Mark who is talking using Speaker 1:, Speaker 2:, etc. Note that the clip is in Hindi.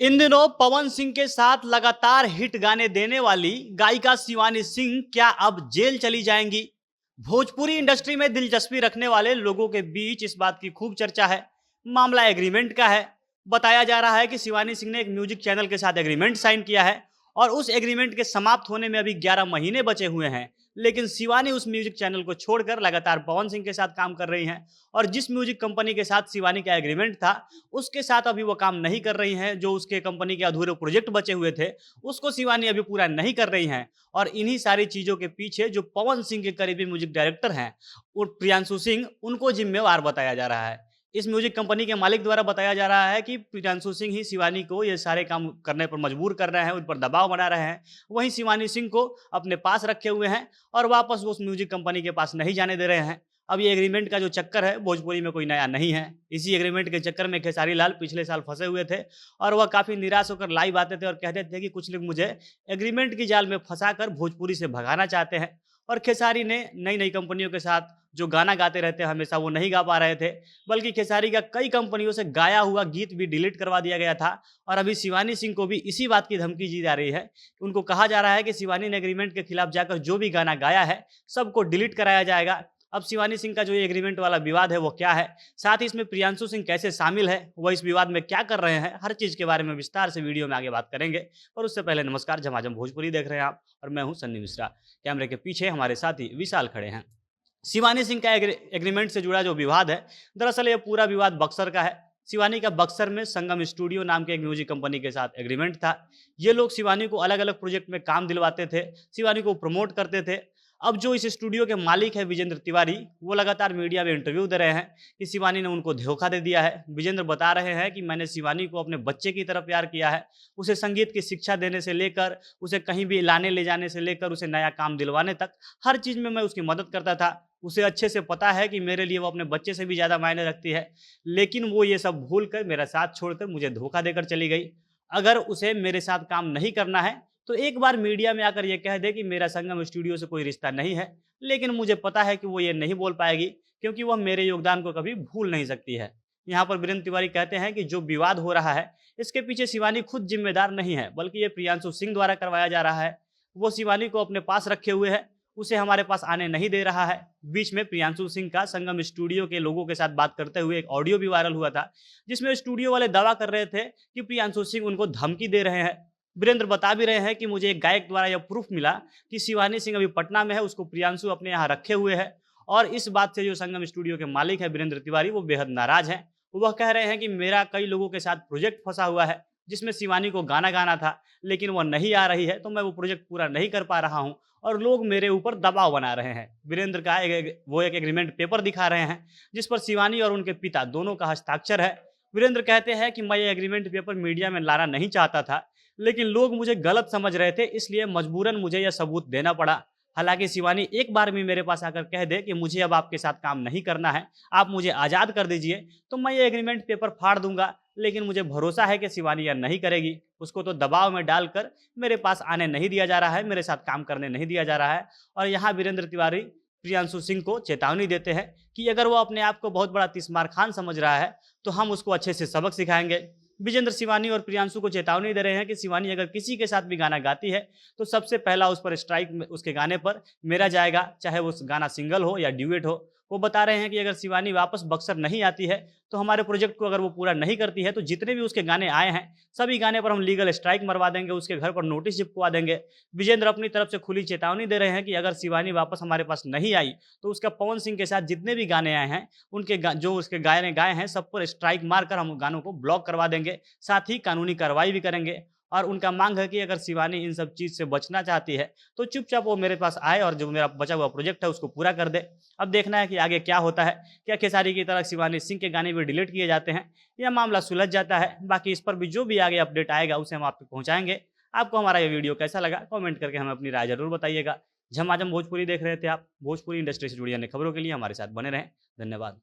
Speaker 1: इन दिनों पवन सिंह के साथ लगातार हिट गाने देने वाली गायिका शिवानी सिंह क्या अब जेल चली जाएंगी? भोजपुरी इंडस्ट्री में दिलचस्पी रखने वाले लोगों के बीच इस बात की खूब चर्चा है। मामला एग्रीमेंट का है। बताया जा रहा है कि शिवानी सिंह ने एक म्यूजिक चैनल के साथ एग्रीमेंट साइन किया है और उस एग्रीमेंट के समाप्त होने में अभी 11 महीने बचे हुए हैं। लेकिन शिवानी उस म्यूजिक चैनल को छोड़कर लगातार पवन सिंह के साथ काम कर रही हैं और जिस म्यूजिक कंपनी के साथ शिवानी का एग्रीमेंट था उसके साथ अभी वो काम नहीं कर रही हैं। जो उसके कंपनी के अधूरे प्रोजेक्ट बचे हुए थे उसको शिवानी अभी पूरा नहीं कर रही हैं। और इन्हीं सारी चीज़ों के पीछे जो पवन सिंह के करीबी म्यूजिक डायरेक्टर हैं और प्रियांशु सिंह, उनको जिम्मेवार बताया जा रहा है। इस म्यूजिक कंपनी के मालिक द्वारा बताया जा रहा है कि प्रियांशु सिंह ही शिवानी को ये सारे काम करने पर मजबूर कर रहे हैं, उन पर दबाव बना रहे हैं। वहीं शिवानी सिंह को अपने पास रखे हुए हैं और वापस वो उस म्यूजिक कंपनी के पास नहीं जाने दे रहे हैं। अब ये एग्रीमेंट का जो चक्कर है भोजपुरी में कोई नया नहीं है। इसी एग्रीमेंट के चक्कर में खेसारी लाल पिछले साल फंसे हुए थे और वह काफ़ी निराश होकर लाइव आते थे और कहते थे कि कुछ लोग मुझे एग्रीमेंट की जाल में फंसाकर भोजपुरी से भगाना चाहते हैं। और खेसारी ने नई नई कंपनियों के साथ जो गाना गाते रहते हैं हमेशा, वो नहीं गा पा रहे थे। बल्कि खेसारी का कई कंपनियों से गाया हुआ गीत भी डिलीट करवा दिया गया था। और अभी शिवानी सिंह को भी इसी बात की धमकी दी जा रही है। उनको कहा जा रहा है कि शिवानी ने एग्रीमेंट के खिलाफ जाकर जो भी गाना गाया है सबको डिलीट कराया जाएगा। अब शिवानी सिंह का जो ये एग्रीमेंट वाला विवाद है वो क्या है, साथ ही इसमें प्रियांशु सिंह कैसे शामिल है, वह इस विवाद में क्या कर रहे हैं, हर चीज़ के बारे में विस्तार से वीडियो में आगे बात करेंगे। और उससे पहले नमस्कार, झमाझम भोजपुरी देख रहे हैं आप और मैं हूं सन्नी मिश्रा। कैमरे के पीछे हमारे साथी विशाल खड़े हैं। शिवानी सिंह का एग्रीमेंट से जुड़ा जो विवाद है, दरअसल ये पूरा विवाद बक्सर का है। शिवानी का बक्सर में संगम स्टूडियो नाम के एक म्यूजिक कंपनी के साथ एग्रीमेंट था। ये लोग शिवानी को अलग अलग प्रोजेक्ट में काम दिलवाते थे, शिवानी को प्रमोट करते थे। अब जो इस स्टूडियो के मालिक है विजेंद्र तिवारी, वो लगातार मीडिया में इंटरव्यू दे रहे हैं कि शिवानी ने उनको धोखा दे दिया है। विजेंद्र बता रहे हैं कि मैंने शिवानी को अपने बच्चे की तरह प्यार किया है। उसे संगीत की शिक्षा देने से लेकर, उसे कहीं भी लाने ले जाने से लेकर, उसे नया काम दिलवाने तक, हर चीज़ में मैं उसकी मदद करता था। उसे अच्छे से पता है कि मेरे लिए वो अपने बच्चे से भी ज़्यादा मायने रखती है। लेकिन वो ये सब भूल कर मेरा साथ छोड़कर मुझे धोखा देकर चली गई। अगर उसे मेरे साथ काम नहीं करना है तो एक बार मीडिया में आकर ये कह दे कि मेरा संगम स्टूडियो से कोई रिश्ता नहीं है। लेकिन मुझे पता है कि वो ये नहीं बोल पाएगी क्योंकि वह मेरे योगदान को कभी भूल नहीं सकती है। यहाँ पर वीरेंद्र तिवारी कहते हैं कि जो विवाद हो रहा है इसके पीछे शिवानी खुद जिम्मेदार नहीं है, बल्कि ये प्रियांशु सिंह द्वारा करवाया जा रहा है। वो शिवानी को अपने पास रखे हुए है, उसे हमारे पास आने नहीं दे रहा है। बीच में प्रियांशु सिंह का संगम स्टूडियो के लोगों के साथ बात करते हुए एक ऑडियो भी वायरल हुआ था, जिसमें स्टूडियो वाले दावा कर रहे थे कि प्रियांशु सिंह उनको धमकी दे रहे हैं। वीरेंद्र बता भी रहे हैं कि मुझे एक गायक द्वारा यह प्रूफ मिला कि शिवानी सिंह अभी पटना में है, उसको प्रियांशु अपने यहाँ रखे हुए है। और इस बात से जो संगम स्टूडियो के मालिक है वीरेंद्र तिवारी, वो बेहद नाराज हैं। वह कह रहे हैं कि मेरा कई लोगों के साथ प्रोजेक्ट फंसा हुआ है जिसमें शिवानी को गाना गाना था, लेकिन वह नहीं आ रही है तो मैं वो प्रोजेक्ट पूरा नहीं कर पा रहा हूँ और लोग मेरे ऊपर दबाव बना रहे हैं। वीरेंद्र का वो एक एग्रीमेंट पेपर दिखा रहे हैं जिस पर शिवानी और उनके पिता दोनों का हस्ताक्षर है। वीरेंद्र कहते हैं कि मैं ये एग्रीमेंट पेपर मीडिया में लाना नहीं चाहता था, लेकिन लोग मुझे गलत समझ रहे थे, इसलिए मजबूरन मुझे यह सबूत देना पड़ा। हालांकि शिवानी एक बार भी मेरे पास आकर कह दे कि मुझे अब आपके साथ काम नहीं करना है, आप मुझे आज़ाद कर दीजिए, तो मैं ये एग्रीमेंट पेपर फाड़ दूंगा। लेकिन मुझे भरोसा है कि शिवानी यह नहीं करेगी। उसको तो दबाव में डालकर मेरे पास आने नहीं दिया जा रहा है, मेरे साथ काम करने नहीं दिया जा रहा है। और यहाँ वीरेंद्र तिवारी प्रियांशु सिंह को चेतावनी देते हैं कि अगर वो अपने आप को बहुत बड़ा तिस्मार खान समझ रहा है तो हम उसको अच्छे से सबक सिखाएंगे। विजेंद्र शिवानी और प्रियांशु को चेतावनी दे रहे हैं कि शिवानी अगर किसी के साथ भी गाना गाती है तो सबसे पहला उस पर स्ट्राइक उसके गाने पर मेरा जाएगा, चाहे वो गाना सिंगल हो या ड्यूएट हो। वो बता रहे हैं कि अगर शिवानी वापस बक्सर नहीं आती है तो हमारे प्रोजेक्ट को अगर वो पूरा नहीं करती है तो जितने भी उसके गाने आए हैं सभी गाने पर हम लीगल स्ट्राइक मरवा देंगे, उसके घर पर नोटिस चिपकवा देंगे। विजेंद्र अपनी तरफ से खुली चेतावनी दे रहे हैं कि अगर शिवानी वापस हमारे पास नहीं आई तो उसका पवन सिंह के साथ जितने भी गाने आए हैं उनके जो उसके गाने गाए हैं सब पर स्ट्राइक मारकर हम गानों को ब्लॉक करवा देंगे, साथ ही कानूनी कार्रवाई भी करेंगे। और उनका मांग है कि अगर शिवानी इन सब चीज़ से बचना चाहती है तो चुपचाप वो मेरे पास आए और जो मेरा बचा हुआ प्रोजेक्ट है उसको पूरा कर दे। अब देखना है कि आगे क्या होता है, क्या खेसारी की तरह शिवानी सिंह के गाने भी डिलीट किए जाते हैं या मामला सुलझ जाता है। बाकी इस पर भी जो भी आगे अपडेट आएगा उसे हम आप तक पहुँचाएंगे। आपको हमारा ये वीडियो कैसा लगा कमेंट करके हमें अपनी राय जरूर बताइएगा। झमाझम भोजपुरी देख रहे थे आप। भोजपुरी इंडस्ट्री से जुड़ी अन्य खबरों के लिए हमारे साथ बने रहें। धन्यवाद।